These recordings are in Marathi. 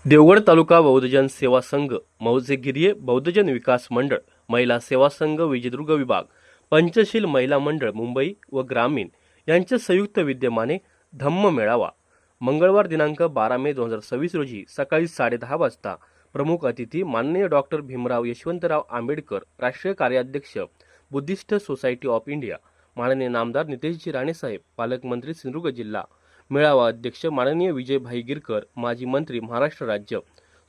देवगड तालुका बौद्धजन सेवा संघ, मौजेगिरी बौद्धजन विकास मंडळ, महिला सेवा संघ विजयदुर्ग विभाग, पंचशील महिला मंडळ मुंबई व ग्रामीण यांच्या संयुक्त विद्यमाने धम्म मेळावा मंगळवार दिनांक 12 मे 2026 रोजी सकाळी 10:30 वाजता प्रमुख अतिथी माननीय डॉक्टर भीमराव यशवंतराव आंबेडकर, राष्ट्रीय कार्याध्यक्ष बुद्धिस्ट सोसायटी ऑफ इंडिया, माननीय नामदार नितेशजी राणेसाहेब, पालकमंत्री सिंधुदुर्ग जिल्हा, मेळावा अध्यक्ष माननीय विजयभाई गिरकर, माजी मंत्री महाराष्ट्र राज्य,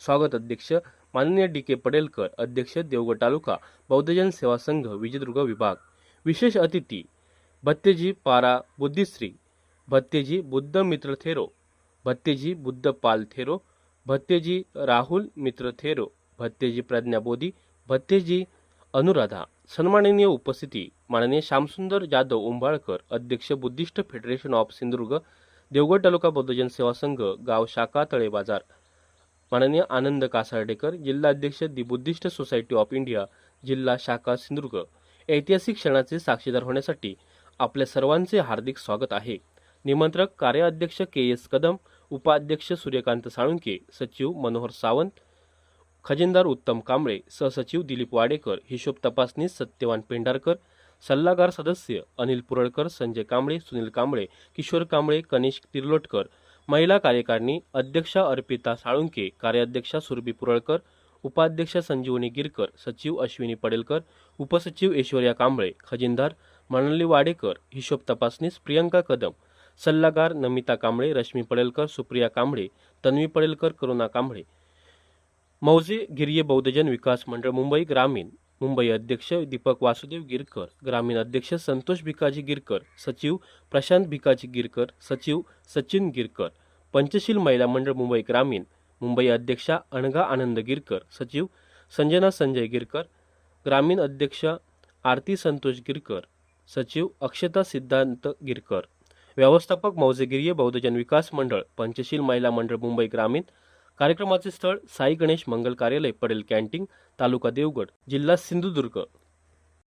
स्वागत अध्यक्ष माननीय डी.के. पडेलकर, अध्यक्ष देवगड तालुका बौद्धजन सेवा संघ विजयदुर्ग विभाग, विशेष अतिथी भत्तेजी पारा बुद्धिश्री, भत्तेजी बुद्ध मित्र थेरो, भत्तेजी बुद्ध पाल थेरो, भत्तेजी राहुल मित्र थेरो, भत्तेजी प्रज्ञा बोधी, भत्तेजी अनुराधा. सन्माननीय उपस्थिती माननीय श्यामसुंदर जाधव उंबाळकर, अध्यक्ष Buddhist Federation of Sindhudurg, Devgad taluka Bauddhajan Seva Sangh, गाव शाखा तळे बाजार, माननीय आनंद कासार्डेकर, जिल्हाध्यक्ष दि बुद्धिस्ट सोसायटी ऑफ इंडिया, जिल्हा शाखा सिंधुदुर्ग. ऐतिहासिक क्षणाचे साक्षीदार होण्यासाठी आपल्या सर्वांचे हार्दिक स्वागत आहे. निमंत्रक कार्याध्यक्ष के.एस. कदम, उपाध्यक्ष सूर्यकांत साळुंके, सचिव मनोहर सावंत, खजिनदार उत्तम कांबळे, सहसचिव दिलीप वाडेकर, हिशोब तपासणी सत्यवान पेंढारकर, सल्लागार सदस्य अनिल पुरळकर, संजय कांबळे, सुनील कांबळे, किशोर कांबळे, कनिष्क तिर्लोटकर, महिला कार्यकारिणी अध्यक्षा अर्पिता साळुंके, कार्याध्यक्षा सुरभी पुरळकर, उपाध्यक्ष संजीवनी गिरकर, सचिव अश्विनी पडेलकर, उपसचिव ऐश्वर्या कांबळे, खजिनदार मृणाली वाडेकर, हिशोब तपासनीस प्रियंका कदम, सल्लागार नमिता कांबळे, रश्मी पडेलकर, सुप्रिया कांबळे, तन्वी पडेलकर, करुणा कांबळे. मौजे गिरिये बौद्धजन विकास मंडळ मुंबई ग्रामीण, मुंबई अध्यक्ष दीपक वासुदेव गिरकर, ग्रामीण अध्यक्ष संतोष भिकाजी गिरकर, सचिव प्रशांत भिकाजी गिरकर, सचिव सचिन गिरकर. पंचशील महिला मंडळ मुंबई ग्रामीण, मुंबई अध्यक्षा अनघा आनंद गिरकर, सचिव संजना संजय गिरकर, ग्रामीण अध्यक्ष आरती संतोष गिरकर, सचिव अक्षता सिद्धांत गिरकर. व्यवस्थापक मौजेगिरी बौद्धजन विकास मंडळ, पंचशील महिला मंडळ मुंबई ग्रामीण. कार्यक्रमाचे स्थळ साई गणेश मंगल कार्यालय, पडेल कॅन्टीन, तालुका देवगड, जिल्हा सिंधुदुर्ग.